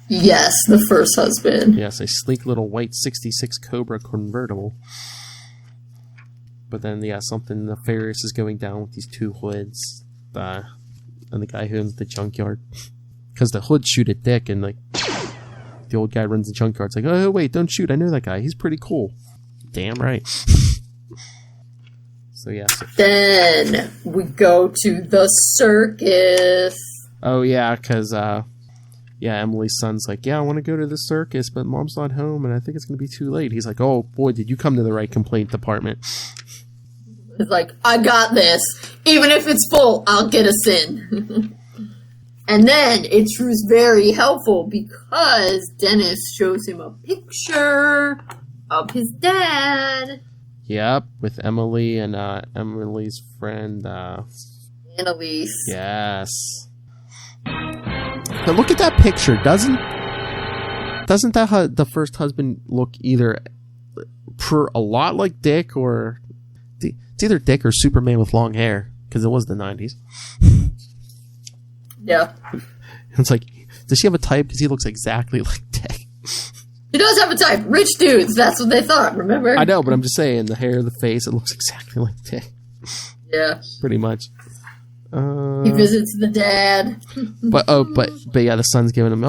Yes, the first husband. Yes, a sleek little white 66 Cobra convertible. But then, something nefarious is going down with these two hoods. And the guy who owns the junkyard. Because the hoods shoot at Dick, and the old guy runs the junkyard. It's like, oh, wait, don't shoot. I know that guy. He's pretty cool. Damn right. So, yeah. Then we go to the circus. Oh, yeah, because, Emily's son's like, I want to go to the circus, but Mom's not home, and I think it's going to be too late. He's like, oh, boy, did you come to the right complaint department. It's like, I got this. Even if it's full, I'll get us in. And then it proves very helpful because Dennis shows him a picture of his dad. Yep, with Emily and Emily's friend, Annalise. Yes. Now look at that picture. Doesn't that the first husband look either a lot like Dick, or it's either Dick or Superman with long hair, because it was the 90s. Yeah. It's like, does she have a type? Because he looks exactly like Dick. He does have a type. Rich dudes. That's what they thought, remember? I know, but I'm just saying, the hair, the face, it looks exactly like Dick. Yeah. Pretty much. He visits the dad. but yeah, the son's giving him,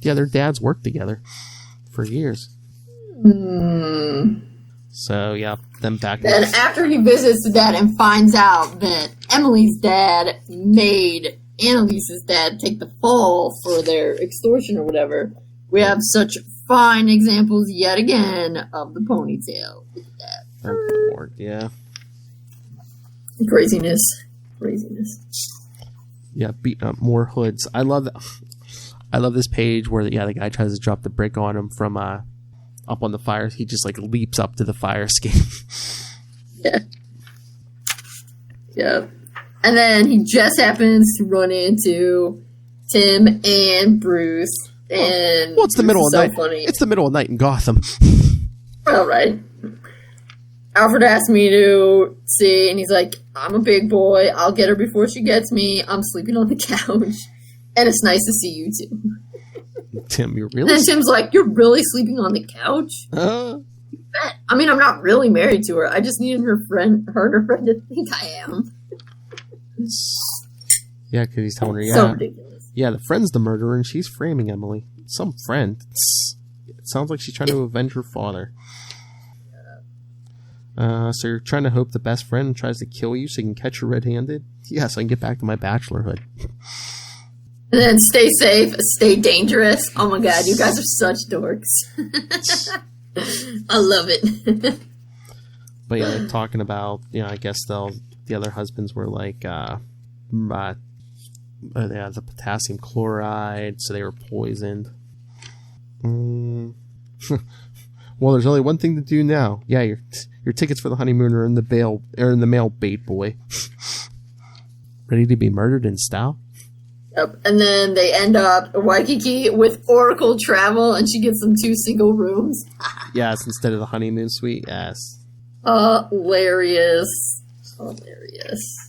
their dads worked together for years. So, yeah, then back. Then after he visits the dad and finds out that Emily's dad made Annalise's dad take the fall for their extortion or whatever, we have such fine examples yet again of the ponytail. Look at that. Oh, Lord, yeah. Craziness. Yeah, beating up more hoods. I love that. I love this page where the guy tries to drop the brick on him from up on the fire. He just like leaps up to the fire escape. Yeah. Yeah. And then he just happens to run into Tim and Bruce. And well, it's the middle of night. Funny. It's the middle of night in Gotham. All right. Alfred asked me to see, and he's like, I'm a big boy. I'll get her before she gets me. I'm sleeping on the couch. And it's nice to see you, too. Tim, you're really... And then Tim's like, you're really sleeping on the couch? I mean, I'm not really married to her. I just needed her and her friend to think I am. Yeah, because he's telling her, yeah. So ridiculous. Yeah, the friend's the murderer, and she's framing Emily. Some friend. It sounds like she's trying to avenge her father. So you're trying to hope the best friend tries to kill you so you can catch her red-handed? Yeah, so I can get back to my bachelorhood. And then stay safe, stay dangerous. Oh my god, you guys are such dorks. I love it. But yeah, they're talking about, I guess the other husbands were like, they had the potassium chloride, so they were poisoned. Well, there's only one thing to do now. Yeah, your tickets for the honeymoon are in the mail, bait boy. Ready to be murdered in style? Yep. And then they end up in Waikiki with Oracle Travel, and she gets them 2 single rooms. Yes, instead of the honeymoon suite. Yes. Hilarious.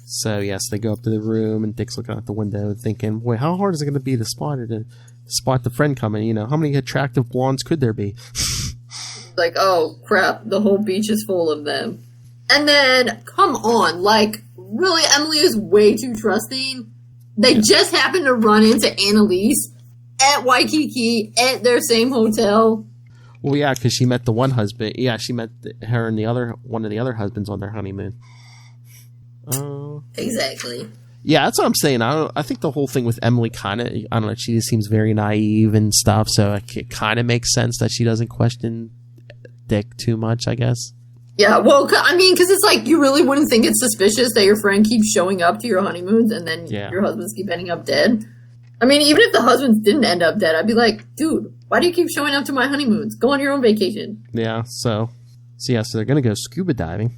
So yes, they go up to the room, and Dick's looking out the window, thinking, "Boy, how hard is it going to be to spot the friend coming? How many attractive blondes could there be?" Like, oh crap, the whole beach is full of them. And then, come on, like, really, Emily is way too trusting. They just happened to run into Annalise at Waikiki at their same hotel. Well, yeah, because she met the one husband. Yeah, she met her and one of the other husbands on their honeymoon. Exactly. Yeah, that's what I'm saying. I think the whole thing with Emily kind of, I don't know, she just seems very naive and stuff, so it kind of makes sense that she doesn't question Dick too much, I guess. Yeah, well, I mean, because it's like, you really wouldn't think it's suspicious that your friend keeps showing up to your honeymoons and then your husbands keep ending up dead. I mean, even if the husbands didn't end up dead, I'd be like, dude, why do you keep showing up to my honeymoons? Go on your own vacation. Yeah, so they're going to go scuba diving.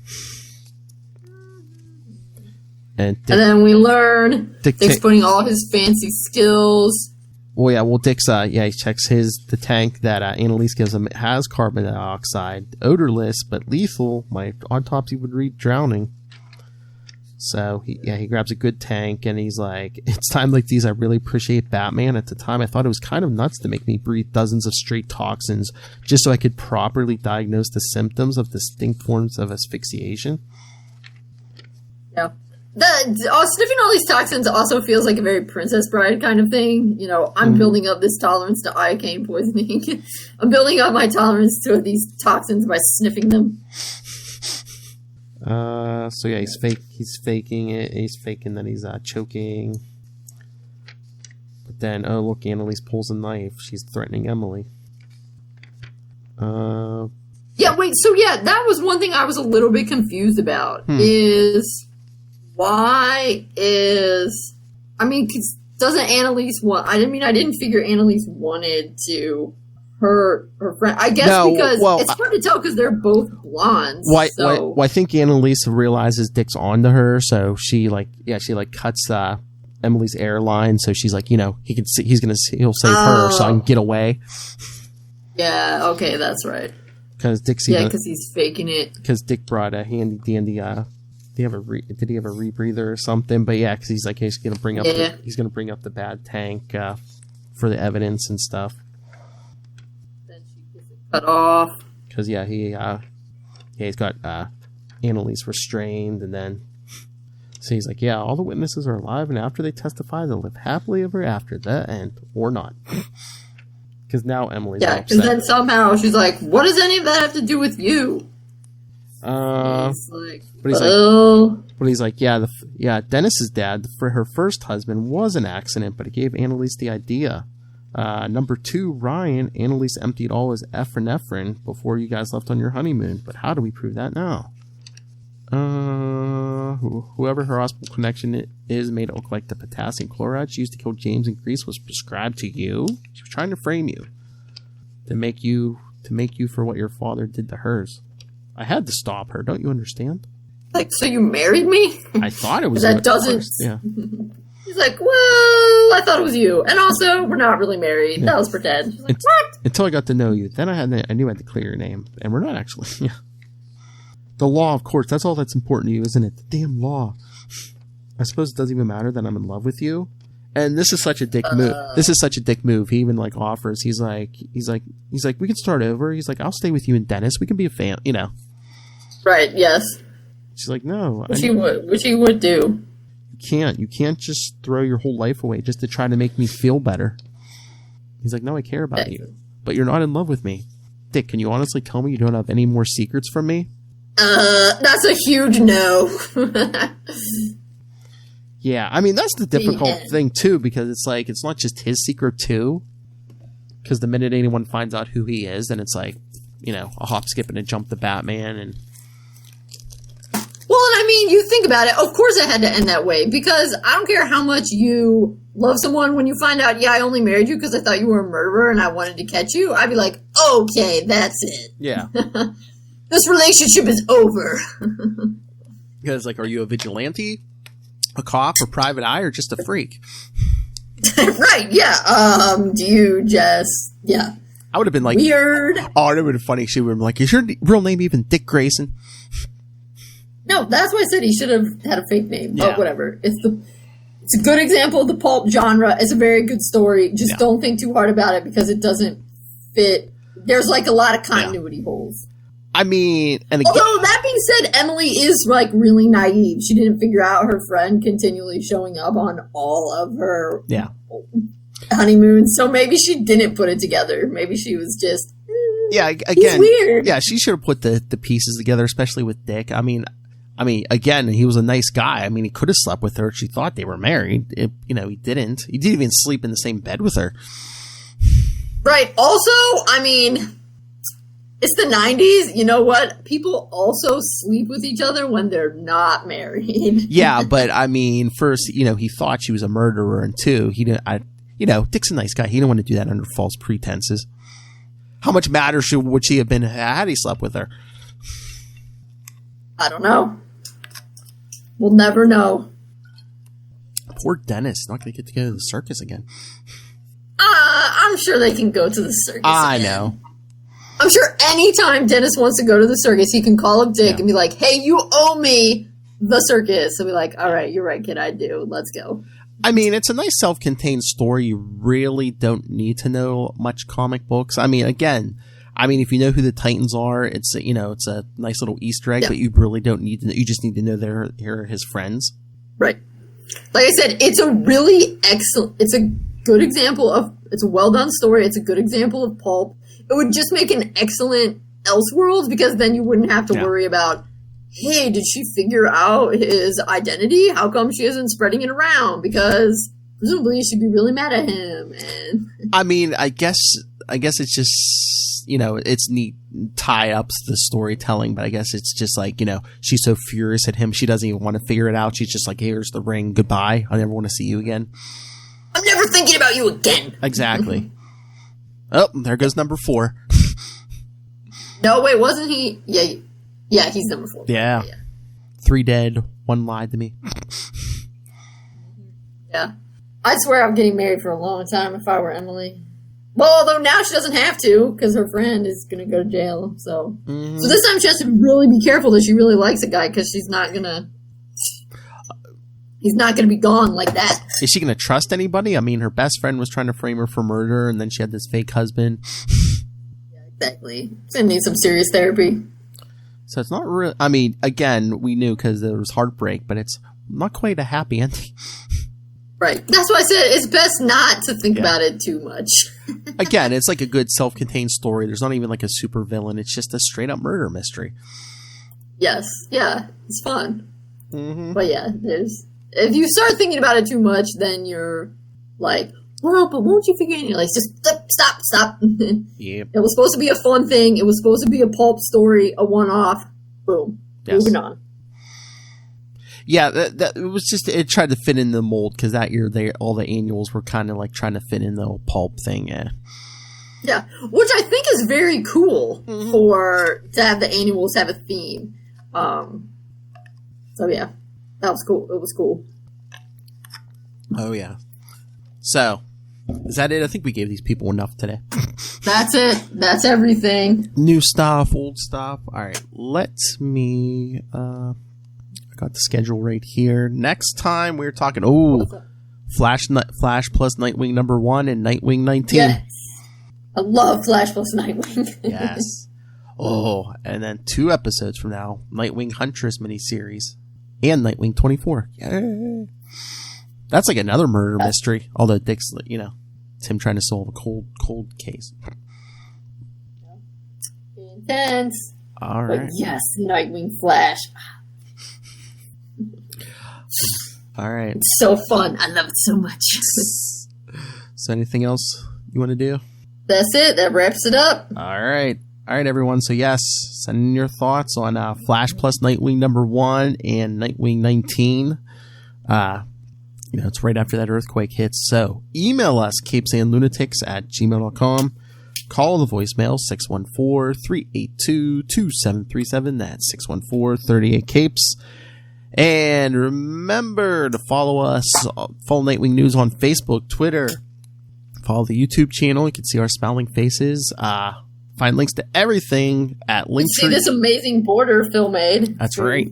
And then we learn Dick's putting all his fancy skills. Well, yeah. Dick's he checks the tank that Annalise gives him. It has carbon dioxide, odorless but lethal. My autopsy would read drowning. So he grabs a good tank and he's like, "It's time like these. I really appreciate Batman. At the time, I thought it was kind of nuts to make me breathe dozens of straight toxins just so I could properly diagnose the symptoms of distinct forms of asphyxiation." Yeah. Sniffing all these toxins also feels like a very Princess Bride kind of thing. I'm building up this tolerance to iocane poisoning. I'm building up my tolerance to these toxins by sniffing them. So yeah, he's faking it. He's faking that he's choking. But then, oh look, Annalise pulls a knife. She's threatening Emily. Yeah, wait, so yeah, that was one thing I was a little bit confused about. Doesn't Annalise want... I didn't figure Annalise wanted to hurt her friend. I guess because it's hard to tell because they're both blondes. I think Annalise realizes Dick's onto her, so she cuts Emily's airline, so she's like, he'll save her, so I can get away. Yeah, okay, that's right. Because Dick's because he's faking it. Because Dick brought a handy dandy. Did he have a rebreather or something? But yeah, because he's gonna bring up the bad tank for the evidence and stuff. Then she gets it cut off. Because he's got Annalise restrained, and then so he's like, all the witnesses are alive, and after they testify, they'll live happily ever after, the end or not. Because now Emily's upset. Because then somehow she's like, "What does any of that have to do with you?" He's like, Dennis's dad, for her first husband, was an accident, but it gave Annalise the idea. Number 2, Ryan, Annalise emptied all his epinephrine before you guys left on your honeymoon, but how do we prove that now? Whoever her hospital connection is made it look like the potassium chloride she used to kill James in Greece was prescribed to you. She was trying to frame you to make you to make you for what your father did to hers. I had to stop her. Don't you understand? Like, so you married me? I thought it was that doesn't. First. Yeah. He's like, well, I thought it was you, and also we're not really married. Yeah. That was pretend. She's like, what? Until I got to know you, then I knew I had to clear your name, and we're not actually. Yeah. The law, of course, that's all that's important to you, isn't it? The damn law. I suppose it doesn't even matter that I'm in love with you. And this is such a dick move. This is such a dick move. He even like offers. He's like, we can start over. He's like, I'll stay with you and Dennis. We can be a fan, you know. Right. Yes. She's like, no. Which he would do. You can't just throw your whole life away just to try to make me feel better. He's like, no, I care about you, but you're not in love with me. Dick, can you honestly tell me you don't have any more secrets from me? That's a huge no. Yeah, I mean, that's the difficult thing, too, because it's like, it's not just his secret, too. Because the minute anyone finds out who he is, then it's like, you know, a hop, skip, and a jump to Batman. And well, I mean, you think about it, of course it had to end that way, because I don't care how much you love someone, when you find out, yeah, I only married you because I thought you were a murderer and I wanted to catch you, I'd be like, okay, that's it. Yeah. This relationship is over. Because, like, are you a vigilante, a cop, a private eye, or just a freak? Right, yeah. Do you just, yeah. I would have been like, weird. Oh, it would have been funny. She would have been like, is your real name even Dick Grayson? No, that's why I said he should have had a fake name. Yeah. But whatever. It's a good example of the pulp genre. It's a very good story. Just don't think too hard about it because it doesn't fit. There's like a lot of continuity holes. I mean, and again, although that being said, Emily is like really naive. She didn't figure out her friend continually showing up on all of her honeymoons. So maybe she didn't put it together. Maybe she was just again, he's weird. Yeah, she should have put the pieces together, especially with Dick. I mean, again, he was a nice guy. I mean, he could have slept with her. She thought they were married. He didn't. He didn't even sleep in the same bed with her. Right. Also, I mean, it's the 90s. You know what? People also sleep with each other when they're not married. Yeah, but I mean, first, he thought she was a murderer, and two, he didn't. Dick's a nice guy. He didn't want to do that under false pretenses. How much madder would she have been had he slept with her? I don't know. We'll never know. Poor Dennis, not going to get to go to the circus again. I'm sure they can go to the circus I again. know. I'm sure anytime Dennis wants to go to the circus, he can call up Dick and be like, hey, you owe me the circus. And be like, all right, you're right, kid, I do. Let's go. I mean, it's a nice self-contained story. You really don't need to know much comic books. I mean, again, if you know who the Titans are, it's a nice little Easter egg, but you really don't need to know. You just need to know they're his friends. Right. Like I said, it's a really excellent, it's a good example of, it's a well-done story. It's a good example of pulp. It would just make an excellent Elseworlds because then you wouldn't have to worry about, hey, did she figure out his identity? How come she isn't spreading it around? Because presumably she'd be really mad at him. And I mean, I guess it's just, it's neat tie ups the storytelling, but I guess it's just like, she's so furious at him. She doesn't even want to figure it out. She's just like, here's the ring. Goodbye. I never want to see you again. I'm never thinking about you again. Exactly. Oh, there goes number 4. No, wait, wasn't he? Yeah, he's number 4. Yeah. 3 dead, 1 lied to me. Yeah. I'd swear I'm getting married for a long time if I were Emily. Well, although now she doesn't have to because her friend is going to go to jail. So so this time she has to really be careful that she really likes a guy because he's not going to be gone like that. Is she going to trust anybody? I mean, her best friend was trying to frame her for murder, and then she had this fake husband. Yeah, exactly. She's going to need some serious therapy. So it's not really... I mean, again, we knew because there was heartbreak, but it's not quite a happy ending. Right. That's why I said it's best not to think about it too much. Again, it's like a good self-contained story. There's not even like a super villain. It's just a straight-up murder mystery. Yes. Yeah. It's fun. Mm-hmm. But yeah, if you start thinking about it too much, then you're like, well, but won't you figure it out? You're like, just stop. Yep. It was supposed to be a fun thing. It was supposed to be a pulp story, a one-off. Boom. Yes. Moving on. Yeah, that it was just, it tried to fit in the mold because that year all the annuals were kind of like trying to fit in the whole pulp thing. Yeah. Yeah, which I think is very cool to have the annuals have a theme. So yeah, that was cool. It was cool. Oh yeah. So, is that it? I think we gave these people enough today. That's it. That's everything. New stuff, old stuff. All right, let me. I got the schedule right here. Next time we're talking. Flash plus Nightwing #1 and Nightwing 19. Yes, I love Flash plus Nightwing. Yes. Oh, and then 2 episodes from now, Nightwing Huntress miniseries and Nightwing 24. Yay. That's like another murder mystery. Although Dick's, it's him trying to solve a cold case. Intense. All right. But yes, Nightwing Flash. All right. It's so fun. I love it so much. So anything else you want to do? That's it. That wraps it up. All right, everyone. So yes, send in your thoughts on Flash plus Nightwing #1 and Nightwing 19. It's right after that earthquake hits. So email us, capesandlunatics@gmail.com. Call the voicemail 614-382-2737. That's 614-38-CAPES. And remember to follow Nightwing News on Facebook, Twitter. Follow the YouTube channel. You can see our smiling faces. Find links to everything at Linktree. See this amazing border Phil made. That's right.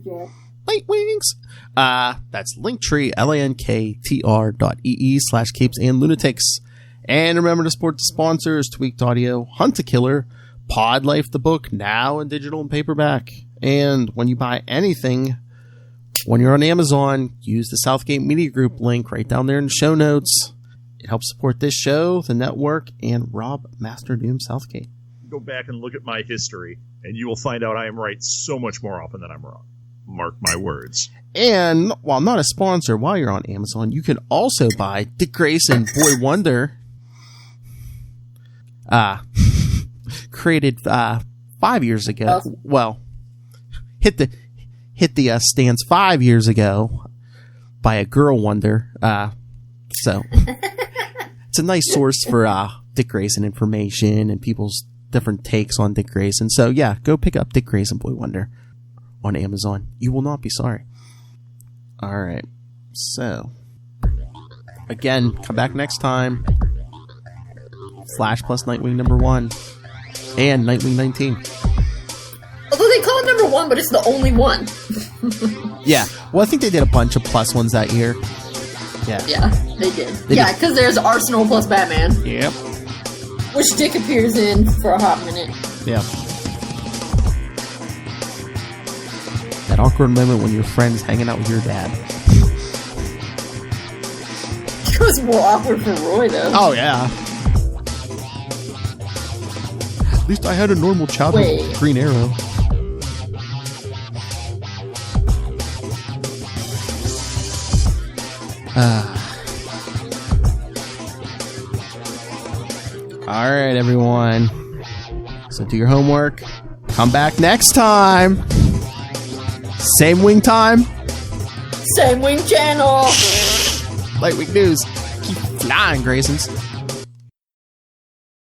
Nightwings. That's Linktree, linktr.ee/capesandlunatics. And remember to support the sponsors, Tweaked Audio, Hunt a Killer, Pod Life the book, now in digital and paperback. And when you buy anything, when you're on Amazon, use the Southgate Media Group link right down there in the show notes. It helps support this show, the network, and Rob Master Doom Southgate. Go back and look at my history, and you will find out I am right so much more often than I'm wrong. Mark my words. And while not a sponsor, while you're on Amazon, you can also buy Dick Grayson, Boy Wonder, created 5 years ago. Well, hit the stands 5 years ago by a girl wonder. So it's a nice source for Dick Grayson information and people's different takes on Dick Grayson. So yeah, go pick up Dick Grayson, Boy Wonder on Amazon. You will not be sorry. All right. So again, come back next time. Flash plus Nightwing #1 and Nightwing 19. Although they call it #1, but it's the only one. Yeah. Well, I think they did a bunch of plus ones that year. Yeah. Yeah, they did. Because there's Arsenal plus Batman. Yep. Which Dick appears in for a hot minute. Yeah. That awkward moment when your friend's hanging out with your dad. It was more awkward for Roy, though. Oh, yeah. At least I had a normal childhood with Green Arrow. All right, everyone. So do your homework. Come back next time. Same wing time. Same wing channel. Nightwing News. Keep flying, Graysons.